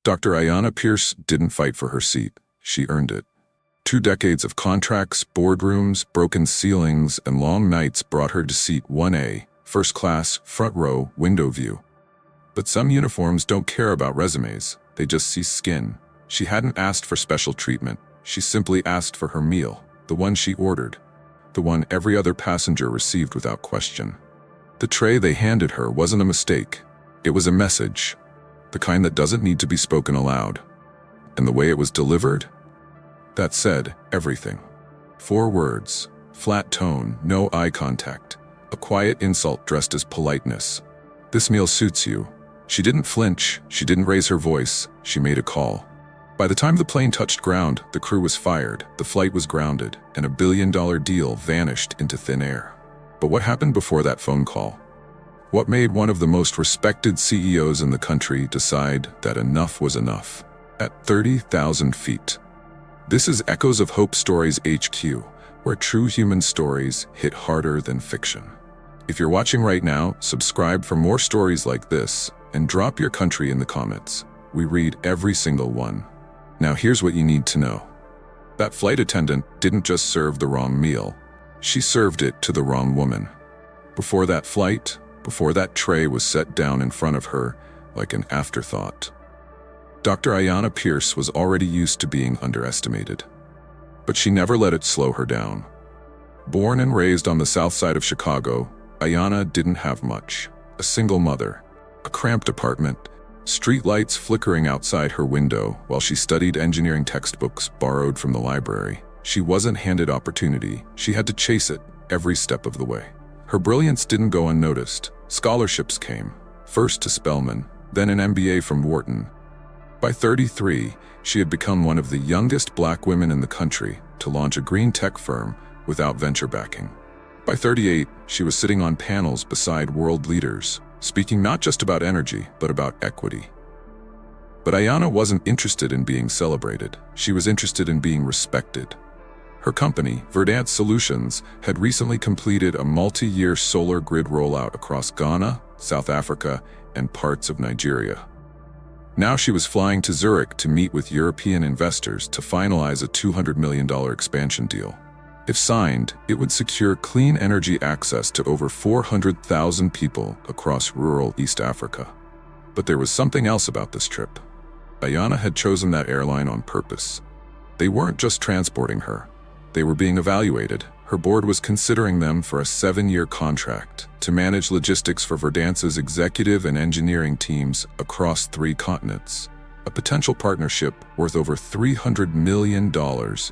Dr. Ayanna Pierce didn't fight for her seat. She earned it. 2 decades of contracts, boardrooms, broken ceilings, and long nights brought her to seat 1A, first class, front row, window view. But some uniforms don't care about resumes. They just see skin. She hadn't asked for special treatment. She simply asked for her meal, the one she ordered, the one every other passenger received without question. The tray they handed her wasn't a mistake. It was a message, the kind that doesn't need to be spoken aloud. And the way it was delivered? That said everything. 4 words, flat tone, no eye contact, a quiet insult dressed as politeness. This meal suits you. She didn't flinch, she didn't raise her voice, she made a call. By the time the plane touched ground, the crew was fired, the flight was grounded, and $1 billion deal vanished into thin air. But what happened before that phone call? What made one of the most respected CEOs in the country decide that enough was enough? At 30,000 feet. This is Echoes of Hope Stories HQ, where true human stories hit harder than fiction. If you're watching right now, subscribe for more stories like this, and drop your country in the comments. We read every single one. Now here's what you need to know. That flight attendant didn't just serve the wrong meal. She served it to the wrong woman. Before that flight, before that tray was set down in front of her like an afterthought. Dr. Ayanna Pierce was already used to being underestimated. But she never let it slow her down. Born and raised on the south side of Chicago, Ayanna didn't have much. A single mother, a cramped apartment, street lights flickering outside her window while she studied engineering textbooks borrowed from the library. She wasn't handed opportunity, she had to chase it every step of the way. Her brilliance didn't go unnoticed. Scholarships came, first to Spelman, then an MBA from Wharton. By 33, she had become one of the youngest black women in the country to launch a green tech firm without venture backing. By 38, she was sitting on panels beside world leaders, speaking not just about energy, but about equity. But Ayanna wasn't interested in being celebrated. She was interested in being respected. Her company, Verdant Solutions, had recently completed a multi-year solar grid rollout across Ghana, South Africa, and parts of Nigeria. Now she was flying to Zurich to meet with European investors to finalize a $200 million expansion deal. If signed, it would secure clean energy access to over 400,000 people across rural East Africa. But there was something else about this trip. Ayanna had chosen that airline on purpose. They weren't just transporting her. They were being evaluated. Her board was considering them for a 7-year contract to manage logistics for Verdant's executive and engineering teams across 3 continents. A potential partnership worth over $300 million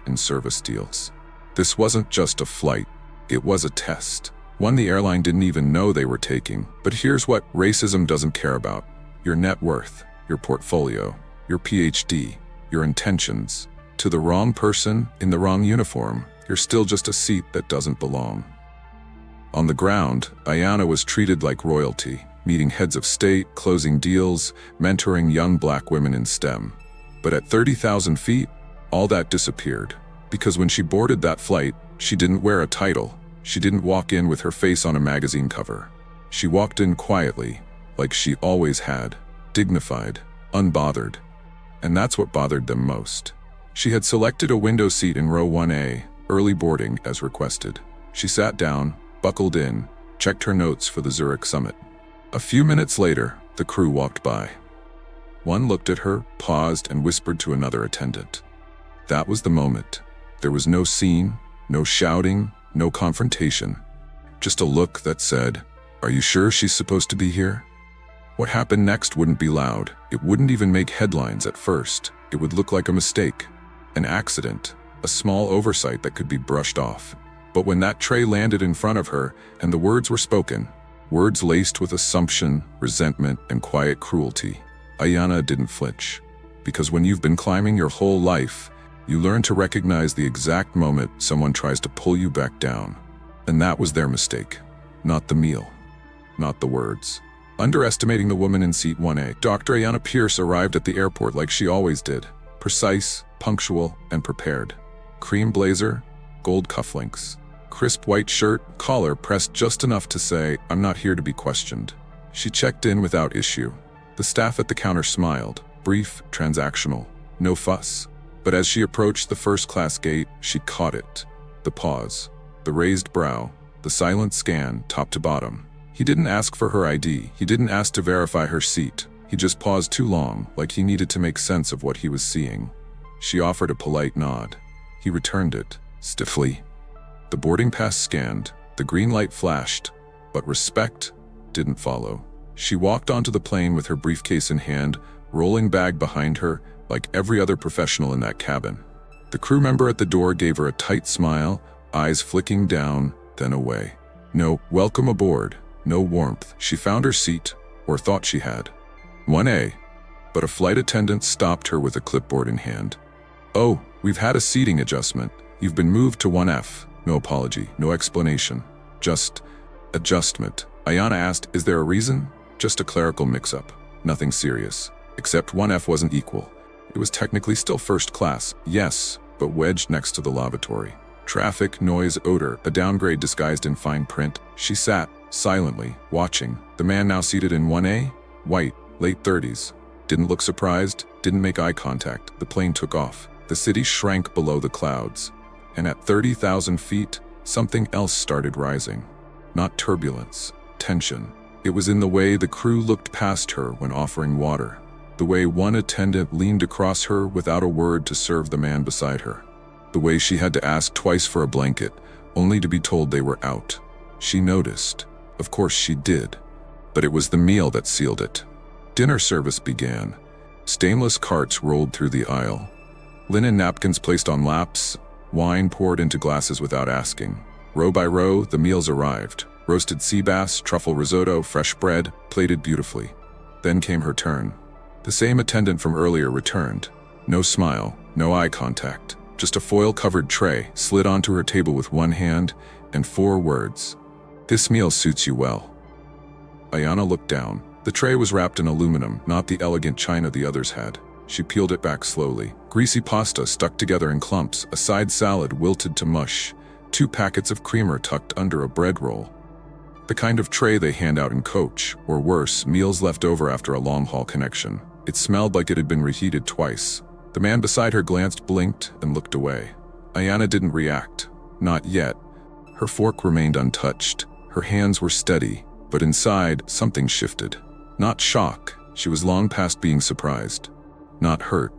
in service deals. This wasn't just a flight, it was a test. One the airline didn't even know they were taking. But here's what racism doesn't care about: your net worth, your portfolio, your PhD, your intentions. To the wrong person, in the wrong uniform, you're still just a seat that doesn't belong. On the ground, Ayanna was treated like royalty, meeting heads of state, closing deals, mentoring young black women in STEM. But at 30,000 feet, all that disappeared. Because when she boarded that flight, she didn't wear a title. She didn't walk in with her face on a magazine cover. She walked in quietly, like she always had, dignified, unbothered. And that's what bothered them most. She had selected a window seat in row 1A, early boarding as requested. She sat down, buckled in, checked her notes for the Zurich summit. A few minutes later, the crew walked by. One looked at her, paused, and whispered to another attendant. That was the moment. There was no scene, no shouting, no confrontation. Just a look that said, "Are you sure she's supposed to be here?" What happened next wouldn't be loud. It wouldn't even make headlines at first. It would look like a mistake, an accident, a small oversight that could be brushed off. But when that tray landed in front of her and the words were spoken, words laced with assumption, resentment, and quiet cruelty, Ayanna didn't flinch. Because when you've been climbing your whole life, you learn to recognize the exact moment someone tries to pull you back down. And that was their mistake. Not the meal. Not the words. Underestimating the woman in seat 1A, Dr. Ayanna Pierce arrived at the airport like she always did. Precise, punctual, and prepared. Cream blazer, gold cufflinks. Crisp white shirt, collar pressed just enough to say, "I'm not here to be questioned." She checked in without issue. The staff at the counter smiled, brief, transactional. No fuss. But as she approached the first-class gate, she caught it. The pause. The raised brow. The silent scan, top to bottom. He didn't ask for her ID. He didn't ask to verify her seat. He just paused too long, like he needed to make sense of what he was seeing. She offered a polite nod. He returned it, stiffly. The boarding pass scanned. The green light flashed. But respect didn't follow. She walked onto the plane with her briefcase in hand, rolling bag behind her, like every other professional in that cabin. The crew member at the door gave her a tight smile, eyes flicking down, then away. No welcome aboard, no warmth. She found her seat, or thought she had. 1A. But a flight attendant stopped her with a clipboard in hand. Oh, we've had a seating adjustment. You've been moved to 1F. No apology, no explanation. Just adjustment. Ayana asked, is there a reason? Just a clerical mix-up. Nothing serious. Except 1F wasn't equal. It was technically still first class, yes, but wedged next to the lavatory. Traffic, noise, odor, a downgrade disguised in fine print. She sat, silently, watching. The man now seated in 1A, white, late 30s. Didn't look surprised, didn't make eye contact. The plane took off. The city shrank below the clouds. And at 30,000 feet, something else started rising. Not turbulence, tension. It was in the way the crew looked past her when offering water. The way one attendant leaned across her without a word to serve the man beside her. The way she had to ask twice for a blanket, only to be told they were out. She noticed. Of course she did. But it was the meal that sealed it. Dinner service began. Stainless carts rolled through the aisle. Linen napkins placed on laps. Wine poured into glasses without asking. Row by row, the meals arrived. Roasted sea bass, truffle risotto, fresh bread, plated beautifully. Then came her turn. The same attendant from earlier returned. No smile, no eye contact. Just a foil-covered tray slid onto her table with one hand and 4 words. This meal suits you well. Ayana looked down. The tray was wrapped in aluminum, not the elegant china the others had. She peeled it back slowly. Greasy pasta stuck together in clumps, a side salad wilted to mush, 2 packets of creamer tucked under a bread roll. The kind of tray they hand out in coach, or worse, meals left over after a long-haul connection. It smelled like it had been reheated twice. The man beside her glanced, blinked, and looked away. Ayana didn't react. Not yet. Her fork remained untouched. Her hands were steady, but inside, something shifted. Not shock. She was long past being surprised. Not hurt.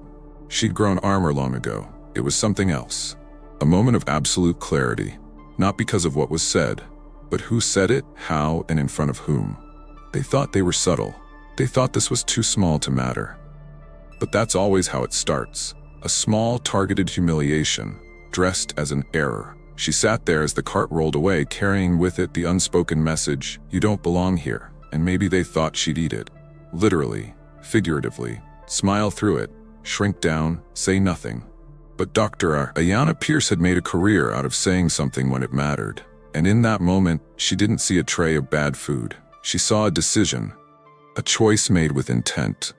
She'd grown armor long ago. It was something else. A moment of absolute clarity. Not because of what was said, but who said it, how, and in front of whom. They thought they were subtle. They thought this was too small to matter. But that's always how it starts. A small, targeted humiliation, dressed as an error. She sat there as the cart rolled away, carrying with it the unspoken message, you don't belong here, and maybe they thought she'd eat it. Literally, figuratively, smile through it, shrink down, say nothing. But Dr. Ayana Pierce had made a career out of saying something when it mattered. And in that moment, she didn't see a tray of bad food. She saw a decision, a choice made with intent.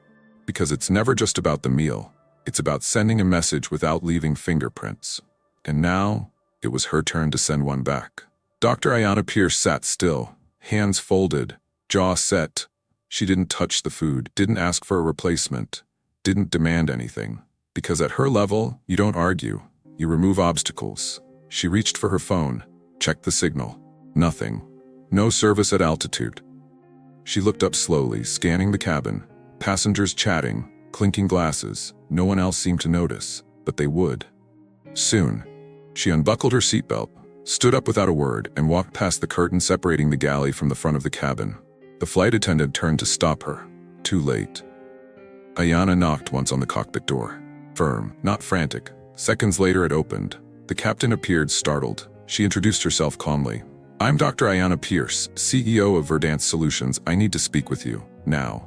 Because it's never just about the meal. It's about sending a message without leaving fingerprints. And now, it was her turn to send one back. Dr. Ayana Pierce sat still, hands folded, jaw set. She didn't touch the food, didn't ask for a replacement, didn't demand anything. Because at her level, you don't argue, you remove obstacles. She reached for her phone, checked the signal. Nothing. No service at altitude. She looked up slowly, scanning the cabin. Passengers chatting, clinking glasses. No one else seemed to notice, but they would. Soon. She unbuckled her seatbelt, stood up without a word, and walked past the curtain separating the galley from the front of the cabin. The flight attendant turned to stop her. Too late. Ayana knocked once on the cockpit door. Firm, not frantic. Seconds later it opened. The captain appeared, startled. She introduced herself calmly. I'm Dr. Ayana Pierce, CEO of Verdance Solutions. I need to speak with you, now.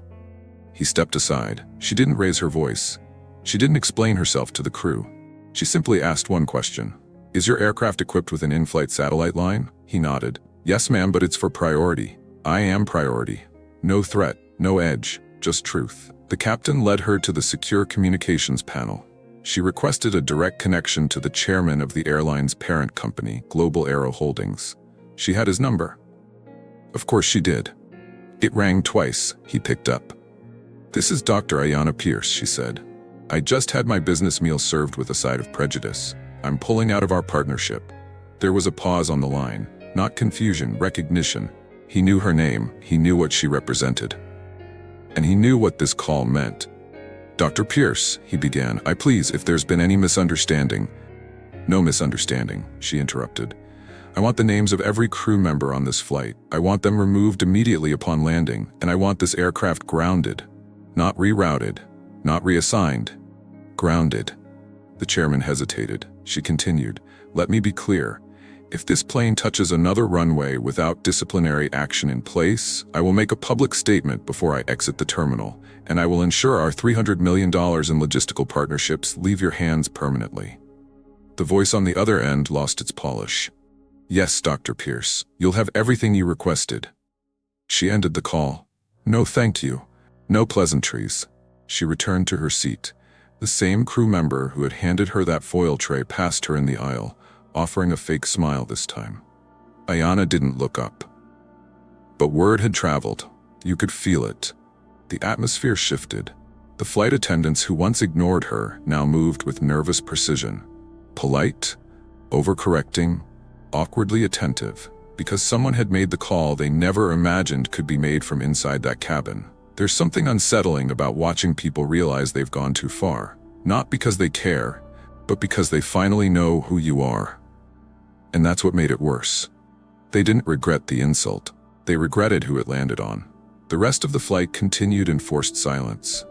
He stepped aside. She didn't raise her voice. She didn't explain herself to the crew. She simply asked one question. Is your aircraft equipped with an in-flight satellite line? He nodded. Yes, ma'am, but it's for priority. I am priority. No threat, no edge, just truth. The captain led her to the secure communications panel. She requested a direct connection to the chairman of the airline's parent company, Global Aero Holdings. She had his number. Of course she did. It rang twice. He picked up. "This is Dr. Ayanna Pierce," she said. "I just had my business meal served with a side of prejudice. I'm pulling out of our partnership." There was a pause on the line, not confusion, recognition. He knew her name, he knew what she represented. And he knew what this call meant. "Dr. Pierce," he began, please, if there's been any misunderstanding." "No misunderstanding," she interrupted. "I want the names of every crew member on this flight. I want them removed immediately upon landing, and I want this aircraft grounded. Not rerouted, not reassigned. Grounded." The chairman hesitated. She continued, "Let me be clear. If this plane touches another runway without disciplinary action in place, I will make a public statement before I exit the terminal, and I will ensure our $300 million in logistical partnerships leave your hands permanently." The voice on the other end lost its polish. "Yes, Dr. Pierce, you'll have everything you requested." She ended the call. "No thank you. No pleasantries." She returned to her seat. The same crew member who had handed her that foil tray passed her in the aisle, offering a fake smile this time. Ayanna didn't look up. But word had traveled. You could feel it. The atmosphere shifted. The flight attendants who once ignored her now moved with nervous precision. Polite, overcorrecting, awkwardly attentive, because someone had made the call they never imagined could be made from inside that cabin. There's something unsettling about watching people realize they've gone too far, not because they care, but because they finally know who you are. And that's what made it worse. They didn't regret the insult. They regretted who it landed on. The rest of the flight continued in forced silence.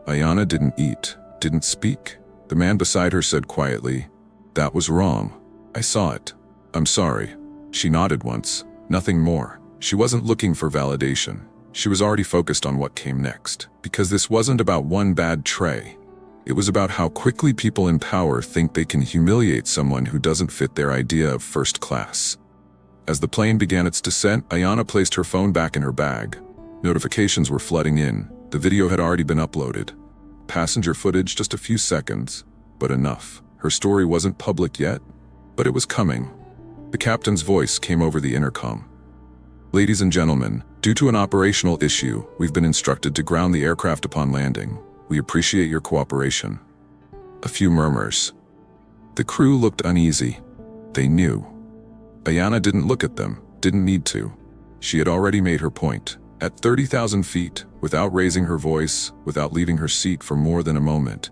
Ayanna didn't eat, didn't speak. The man beside her said quietly, "That was wrong. I saw it. I'm sorry." She nodded once, nothing more. She wasn't looking for validation. She was already focused on what came next, because this wasn't about one bad tray. It was about how quickly people in power think they can humiliate someone who doesn't fit their idea of first class. As the plane began its descent, Ayanna placed her phone back in her bag. Notifications were flooding in. The video had already been uploaded. Passenger footage, just a few seconds, but enough. Her story wasn't public yet, but it was coming. The captain's voice came over the intercom. "Ladies and gentlemen, due to an operational issue, we've been instructed to ground the aircraft upon landing. We appreciate your cooperation." A few murmurs. The crew looked uneasy. They knew. Ayanna didn't look at them, didn't need to. She had already made her point. At 30,000 feet, without raising her voice, without leaving her seat for more than a moment,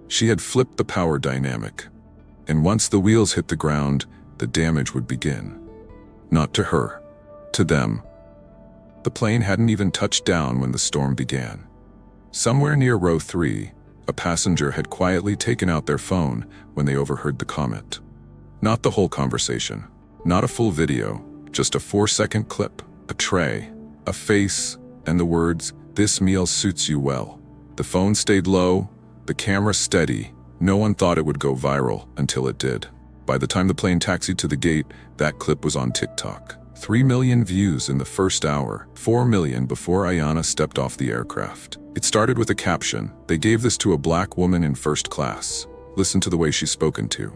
she had flipped the power dynamic. And once the wheels hit the ground, the damage would begin. Not to her. To them. The plane hadn't even touched down when the storm began. Somewhere near row 3, a passenger had quietly taken out their phone when they overheard the comment. Not the whole conversation. Not a full video. Just a 4-second clip. A tray. A face. And the words, "This meal suits you well." The phone stayed low. The camera steady. No one thought it would go viral until it did. By the time the plane taxied to the gate, that clip was on TikTok. 3 million views in the first hour, 4 million before Ayanna stepped off the aircraft. It started with a caption, "They gave this to a black woman in first class. Listen to the way she's spoken to."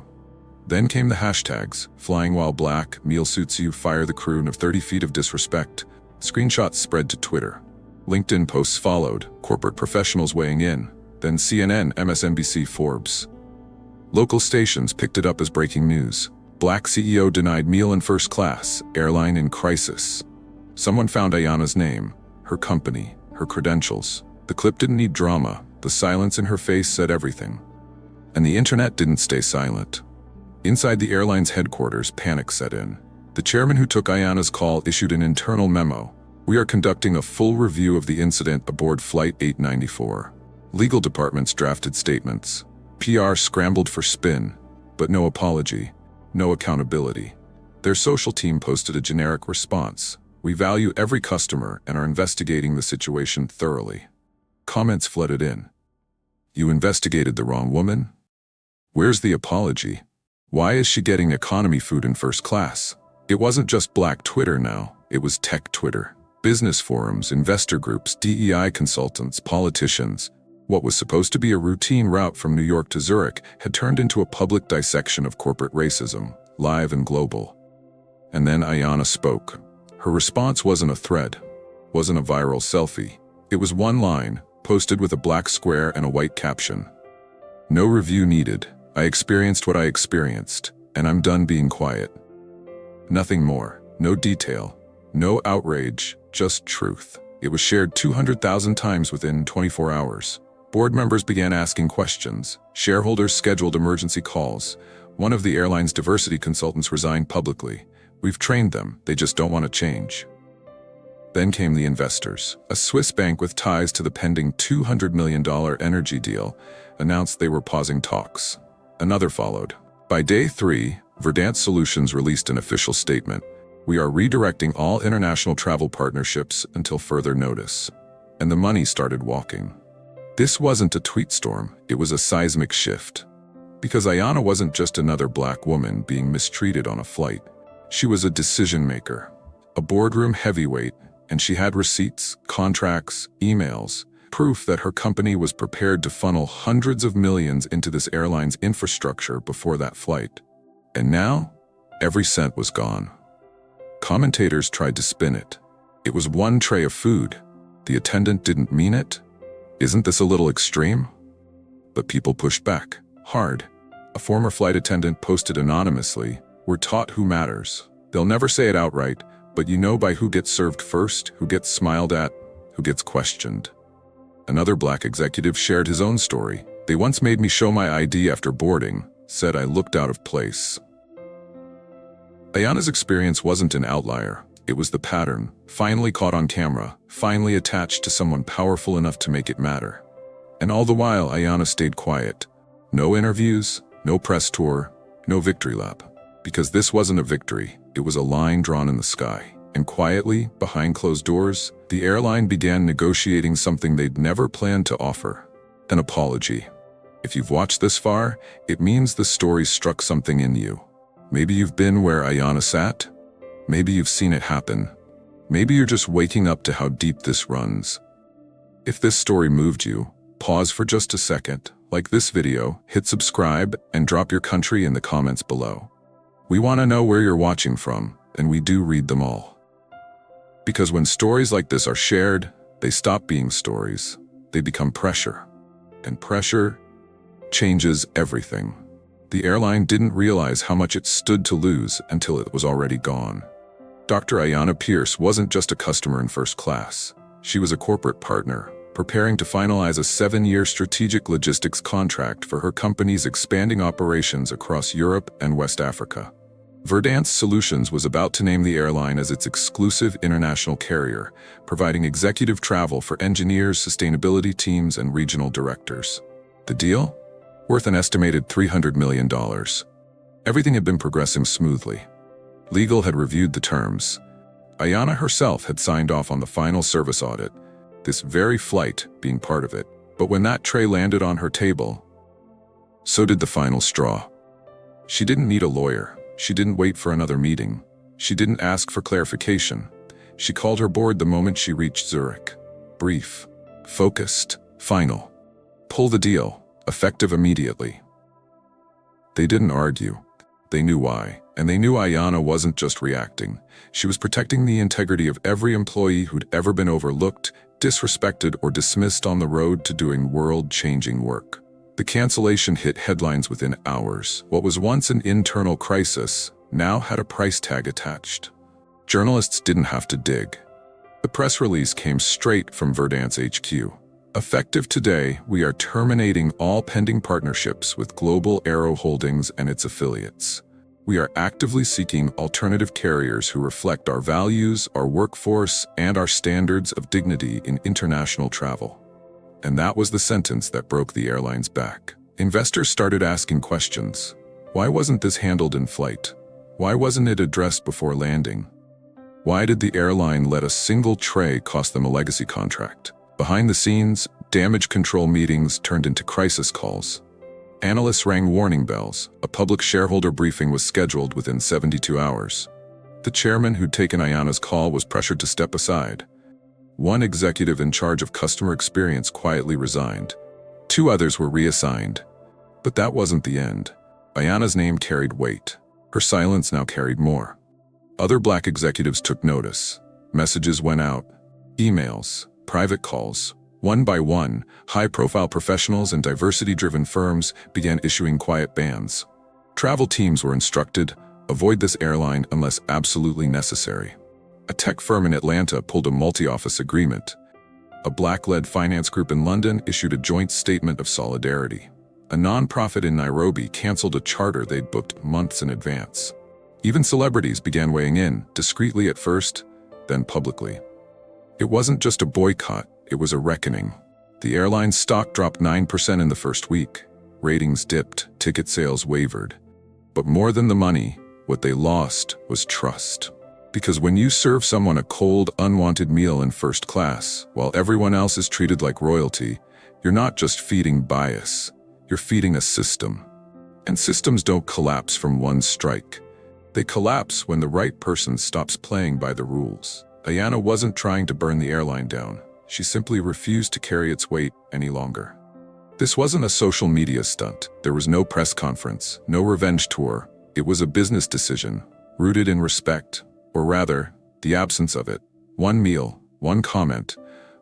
Then came the hashtags, "Flying while black," "Meal suits you," "Fire the crew," of 30 feet of disrespect. Screenshots spread to Twitter. LinkedIn posts followed, corporate professionals weighing in. Then CNN, MSNBC, Forbes. Local stations picked it up as breaking news. Black CEO denied meal in first class, airline in crisis. Someone found Ayanna's name, her company, her credentials. The clip didn't need drama. The silence in her face said everything. And the internet didn't stay silent. Inside the airline's headquarters, panic set in. The chairman who took Ayanna's call issued an internal memo. "We are conducting a full review of the incident aboard Flight 894. Legal departments drafted statements. PR scrambled for spin, but no apology, no accountability. Their social team posted a generic response. "We value every customer and are investigating the situation thoroughly." Comments flooded in. "You investigated the wrong woman? Where's the apology? Why is she getting economy food in first class?" It wasn't just Black Twitter now, it was tech Twitter. Business forums, investor groups, DEI consultants, politicians. What was supposed to be a routine route from New York to Zurich had turned into a public dissection of corporate racism, live and global. And then Ayanna spoke. Her response wasn't a thread, wasn't a viral selfie. It was one line, posted with a black square and a white caption. No review needed. I experienced what I experienced, and I'm done being quiet. Nothing more, no detail, no outrage, just truth. It was shared 200,000 times within 24 hours. Board members began asking questions. Shareholders scheduled emergency calls. One of the airline's diversity consultants resigned publicly. We've trained them, they just don't want to change. Then came the investors. A Swiss bank with ties to the pending $200 million energy deal announced they were pausing talks. Another followed. By day 3, Verdant Solutions released an official statement. We are redirecting all international travel partnerships until further notice. And the money started walking. This wasn't a tweet storm, it was a seismic shift. Because Ayanna wasn't just another black woman being mistreated on a flight. She was a decision maker, a boardroom heavyweight, and she had receipts, contracts, emails, proof that her company was prepared to funnel hundreds of millions into this airline's infrastructure before that flight. And now, every cent was gone. Commentators tried to spin it. It was one tray of food. The attendant didn't mean it. Isn't this a little extreme? But people pushed back, hard. A former flight attendant posted anonymously, "We're taught who matters." They'll never say it outright, but you know by who gets served first, who gets smiled at, who gets questioned. Another black executive shared his own story. They once made me show my ID after boarding, said I looked out of place. Ayanna's experience wasn't an outlier. It was the pattern, finally caught on camera, finally attached to someone powerful enough to make it matter. And all the while, Ayanna stayed quiet. No interviews, no press tour, no victory lap. Because this wasn't a victory, it was a line drawn in the sky. And quietly, behind closed doors, the airline began negotiating something they'd never planned to offer: an apology. If you've watched this far, it means the story struck something in you. Maybe you've been where Ayanna sat. Maybe you've seen it happen. Maybe you're just waking up to how deep this runs. If this story moved you, pause for just a second, like this video, hit subscribe, and drop your country in the comments below. We want to know where you're watching from, and we do read them all. Because when stories like this are shared, they stop being stories. They become pressure. And pressure changes everything. The airline didn't realize how much it stood to lose until it was already gone. Dr. Ayanna Pierce wasn't just a customer in first class. She was a corporate partner, preparing to finalize a 7-year strategic logistics contract for her company's expanding operations across Europe and West Africa. Verdant Solutions was about to name the airline as its exclusive international carrier, providing executive travel for engineers, sustainability teams, and regional directors. The deal? Worth an estimated $300 million. Everything had been progressing smoothly. Legal had reviewed the terms. Ayanna herself had signed off on the final service audit, this very flight being part of it. But when that tray landed on her table, so did the final straw. She didn't need a lawyer. She didn't wait for another meeting. She didn't ask for clarification. She called her board the moment she reached Zurich. Brief, focused, final. Pull the deal, effective immediately. They didn't argue. They knew why, and they knew Ayanna wasn't just reacting. She was protecting the integrity of every employee who'd ever been overlooked, disrespected, or dismissed on the road to doing world-changing work. The cancellation hit headlines within hours. What was once an internal crisis now had a price tag attached. Journalists didn't have to dig. The press release came straight from Verdant's HQ. Effective today, we are terminating all pending partnerships with Global Aero Holdings and its affiliates. We are actively seeking alternative carriers who reflect our values, our workforce, and our standards of dignity in international travel. And that was the sentence that broke the airline's back. Investors started asking questions. Why wasn't this handled in flight? Why wasn't it addressed before landing? Why did the airline let a single tray cost them a legacy contract? Behind the scenes, damage control meetings turned into crisis calls. Analysts rang warning bells. A public shareholder briefing was scheduled within 72 hours. The chairman who'd taken Ayanna's call was pressured to step aside. One executive in charge of customer experience quietly resigned. 2 others were reassigned. But that wasn't the end. Ayanna's name carried weight. Her silence now carried more. Other black executives took notice. Messages went out. Emails, private calls, One by one, high-profile professionals and diversity-driven firms began issuing quiet bans. Travel teams were instructed, avoid this airline unless absolutely necessary. A tech firm in Atlanta pulled a multi-office agreement. A Black-led finance group in London issued a joint statement of solidarity. A non-profit in Nairobi canceled a charter they'd booked months in advance. Even celebrities began weighing in, discreetly at first, then publicly. It wasn't just a boycott, it was a reckoning. The airline's stock dropped 9% in the first week. Ratings dipped, ticket sales wavered. But more than the money, what they lost was trust. Because when you serve someone a cold, unwanted meal in first class, while everyone else is treated like royalty, you're not just feeding bias, you're feeding a system. And systems don't collapse from one strike. They collapse when the right person stops playing by the rules. Ayanna wasn't trying to burn the airline down. She simply refused to carry its weight any longer. This wasn't a social media stunt. There was no press conference, no revenge tour. It was a business decision, rooted in respect, or rather, the absence of it. One meal, one comment,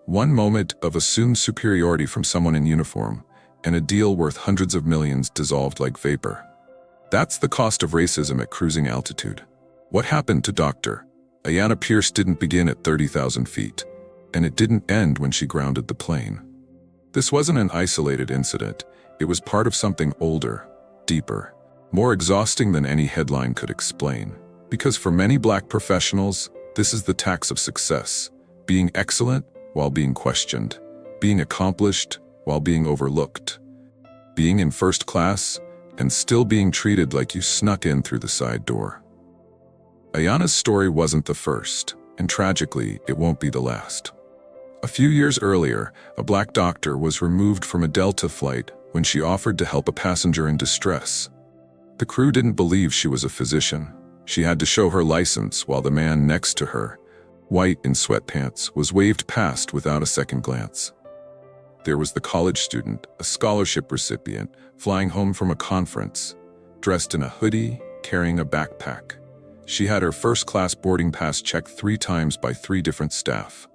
one moment of assumed superiority from someone in uniform, and a deal worth hundreds of millions dissolved like vapor. That's the cost of racism at cruising altitude. What happened to Dr. Ayanna Pierce didn't begin at 30,000 feet, and it didn't end when she grounded the plane. This wasn't an isolated incident. It was part of something older, deeper, more exhausting than any headline could explain. Because for many Black professionals, this is the tax of success: being excellent while being questioned, being accomplished while being overlooked, being in first class and still being treated like you snuck in through the side door. Ayanna's story wasn't the first, and tragically, it won't be the last. A few years earlier, a Black doctor was removed from a Delta flight when she offered to help a passenger in distress. The crew didn't believe she was a physician. She had to show her license while the man next to her, white in sweatpants, was waved past without a second glance. There was the college student, a scholarship recipient, flying home from a conference, dressed in a hoodie, carrying a backpack. She had her first-class boarding pass checked 3 times by 3 different staff.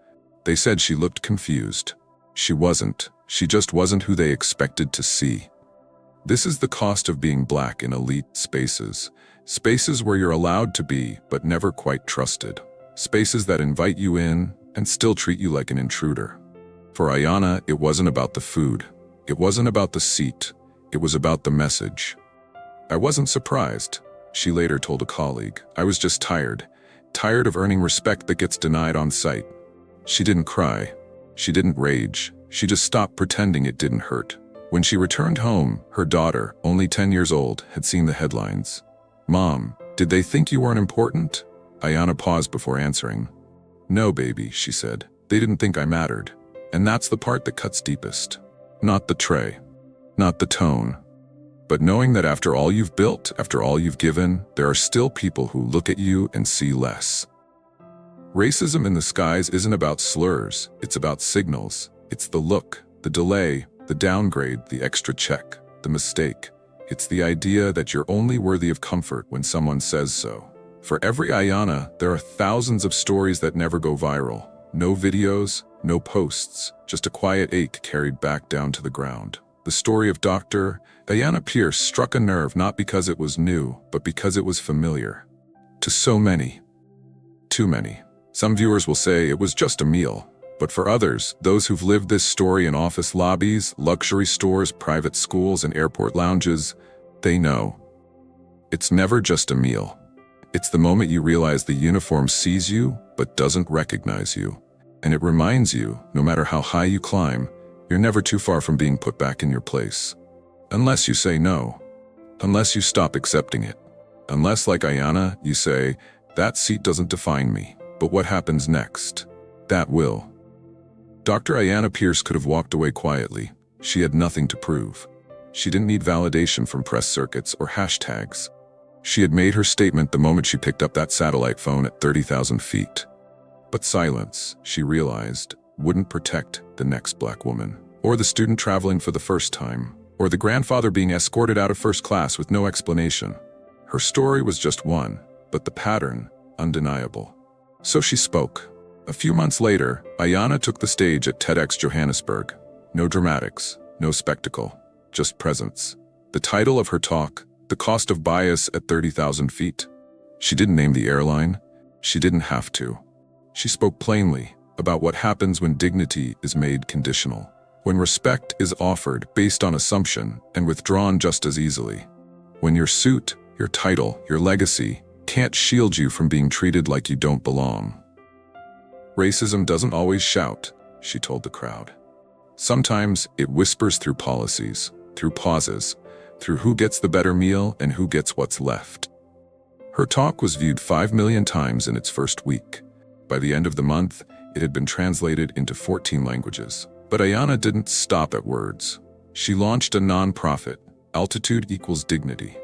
They said she looked confused. She wasn't. She just wasn't who they expected to see. This is the cost of being Black in elite spaces. Spaces where you're allowed to be, but never quite trusted. Spaces that invite you in and still treat you like an intruder. For Ayanna, it wasn't about the food. It wasn't about the seat. It was about the message. I wasn't surprised, she later told a colleague. I was just tired. Tired of earning respect that gets denied on sight. She didn't cry. She didn't rage. She just stopped pretending it didn't hurt. When she returned home, her daughter, only 10 years old, had seen the headlines. "Mom, did they think you weren't important?" Ayanna paused before answering. "No, baby," she said. "They didn't think I mattered." And that's the part that cuts deepest. Not the tray, not the tone, but knowing that after all you've built, after all you've given, there are still people who look at you and see less. Racism in the skies isn't about slurs, it's about signals. It's the look, the delay, the downgrade, the extra check, the mistake. It's the idea that you're only worthy of comfort when someone says so. For every Ayanna, there are thousands of stories that never go viral. No videos, no posts, just a quiet ache carried back down to the ground. The story of Dr. Ayanna Pierce struck a nerve not because it was new, but because it was familiar. To so many. Too many. Some viewers will say it was just a meal. But for others, those who've lived this story in office lobbies, luxury stores, private schools, and airport lounges, they know. It's never just a meal. It's the moment you realize the uniform sees you, but doesn't recognize you. And it reminds you, no matter how high you climb, you're never too far from being put back in your place. Unless you say no. Unless you stop accepting it. Unless, like Ayanna, you say, that seat doesn't define me, but what happens next? That will. Dr. Ayanna Pierce could have walked away quietly. She had nothing to prove. She didn't need validation from press circuits or hashtags. She had made her statement the moment she picked up that satellite phone at 30,000 feet. But silence, she realized, wouldn't protect the next Black woman, or the student traveling for the first time, or the grandfather being escorted out of first class with no explanation. Her story was just one, but the pattern, undeniable. So she spoke. A few months later, Ayana took the stage at TEDx Johannesburg. No dramatics, no spectacle, just presence. The title of her talk, The Cost of Bias at 30,000 Feet. She didn't name the airline. She didn't have to. She spoke plainly about what happens when dignity is made conditional, when respect is offered based on assumption and withdrawn just as easily, when your suit, your title, your legacy can't shield you from being treated like you don't belong. Racism doesn't always shout, she told the crowd. Sometimes it whispers through policies, through pauses, through who gets the better meal and who gets what's left. Her talk was viewed 5 million times in its first week. By the end of the month, it had been translated into 14 languages. But Ayana didn't stop at words. She launched a nonprofit, Altitude Equals Dignity.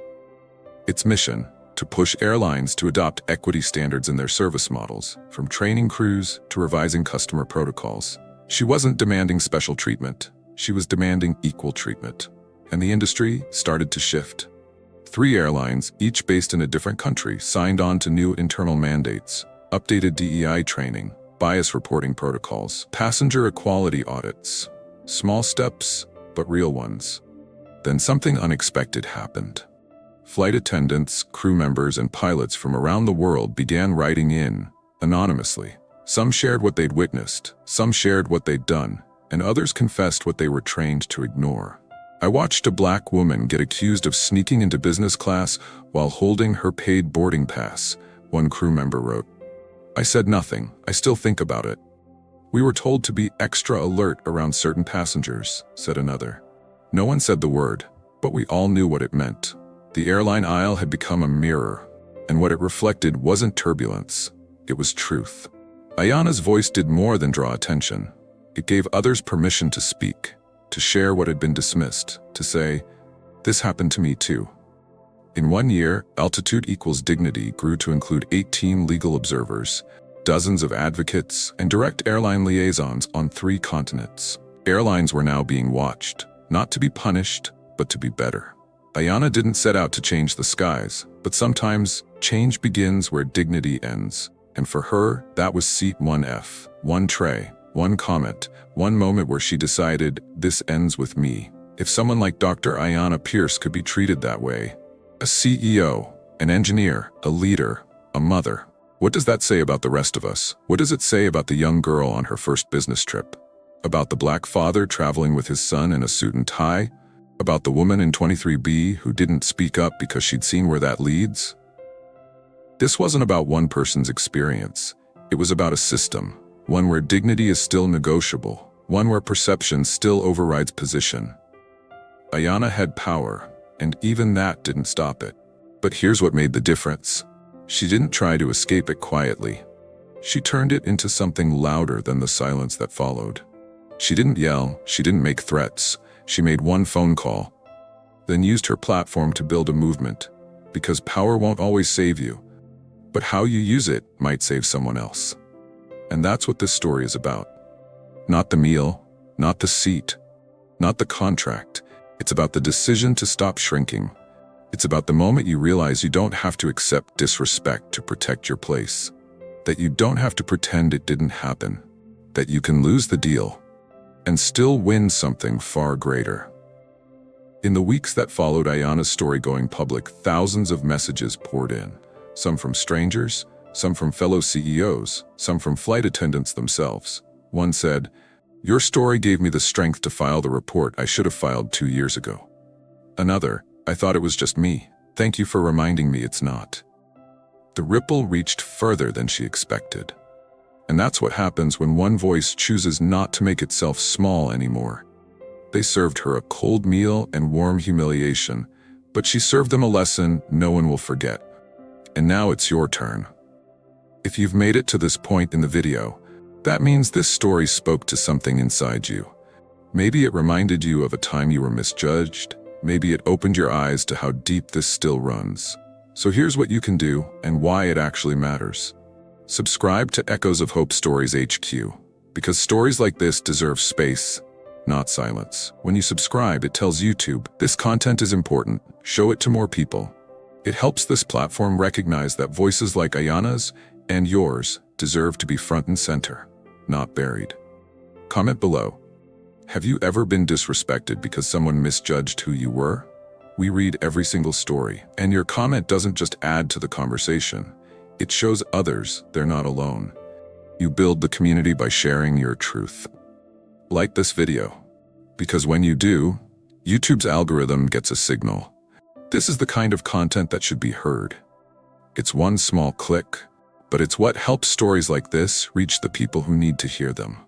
Its mission, to push airlines to adopt equity standards in their service models, from training crews to revising customer protocols. She wasn't demanding special treatment. She was demanding equal treatment. And the industry started to shift. 3 airlines, each based in a different country, signed on to new internal mandates, updated DEI training, bias reporting protocols, passenger equality audits. Small steps, but real ones. Then something unexpected happened. Flight attendants, crew members, and pilots from around the world began writing in, anonymously. Some shared what they'd witnessed, some shared what they'd done, and others confessed what they were trained to ignore. I watched a black woman get accused of sneaking into business class while holding her paid boarding pass, one crew member wrote. I said nothing. I still think about it. We were told to be extra alert around certain passengers, said another. No one said the word, but we all knew what it meant. The airline aisle had become a mirror, and what it reflected wasn't turbulence, it was truth. Ayana's voice did more than draw attention. It gave others permission to speak, to share what had been dismissed, to say, this happened to me too. In 1 year, Altitude Equals Dignity grew to include 18 legal observers, dozens of advocates, and direct airline liaisons on 3 continents. Airlines were now being watched, not to be punished, but to be better. Ayana didn't set out to change the skies, but sometimes change begins where dignity ends. And for her, that was seat 1F, 1 tray, 1 comment, 1 moment where she decided, this ends with me. If someone like Dr. Ayana Pierce could be treated that way, a CEO, an engineer, a leader, a mother, what does that say about the rest of us? What does it say about the young girl on her first business trip? About the black father traveling with his son in a suit and tie? About the woman in 23B who didn't speak up because she'd seen where that leads? This wasn't about one person's experience. It was about a system, one where dignity is still negotiable, one where perception still overrides position. Ayana had power, and even that didn't stop it. But here's what made the difference. She didn't try to escape it quietly. She turned it into something louder than the silence that followed. She didn't yell, she didn't make threats. She made 1 phone call, then used her platform to build a movement, because power won't always save you, but how you use it might save someone else. And that's what this story is about. Not the meal, not the seat, not the contract. It's about the decision to stop shrinking. It's about the moment you realize you don't have to accept disrespect to protect your place, that you don't have to pretend it didn't happen, that you can lose the deal and still win something far greater. In the weeks that followed Ayana's story going public, thousands of messages poured in, some from strangers, some from fellow CEOs, some from flight attendants themselves. One said, "Your story gave me the strength to file the report I should have filed 2 years ago." Another, "I thought it was just me. Thank you for reminding me it's not." The ripple reached further than she expected. And that's what happens when one voice chooses not to make itself small anymore. They served her a cold meal and warm humiliation, but she served them a lesson no one will forget. And now it's your turn. If you've made it to this point in the video, that means this story spoke to something inside you. Maybe it reminded you of a time you were misjudged. Maybe it opened your eyes to how deep this still runs. So here's what you can do and why it actually matters. Subscribe to Echoes of Hope Stories HQ, because stories like this deserve space, not silence. When you subscribe, it tells YouTube, this content is important, show it to more people. It helps this platform recognize that voices like Ayana's, And yours deserve to be front and center, not buried. Comment below. Have you ever been disrespected because someone misjudged who you were? We read every single story, and your comment doesn't just add to the conversation. It shows others they're not alone. You build the community by sharing your truth. Like this video, because when you do, YouTube's algorithm gets a signal. This is the kind of content that should be heard. It's one small click, but it's what helps stories like this reach the people who need to hear them.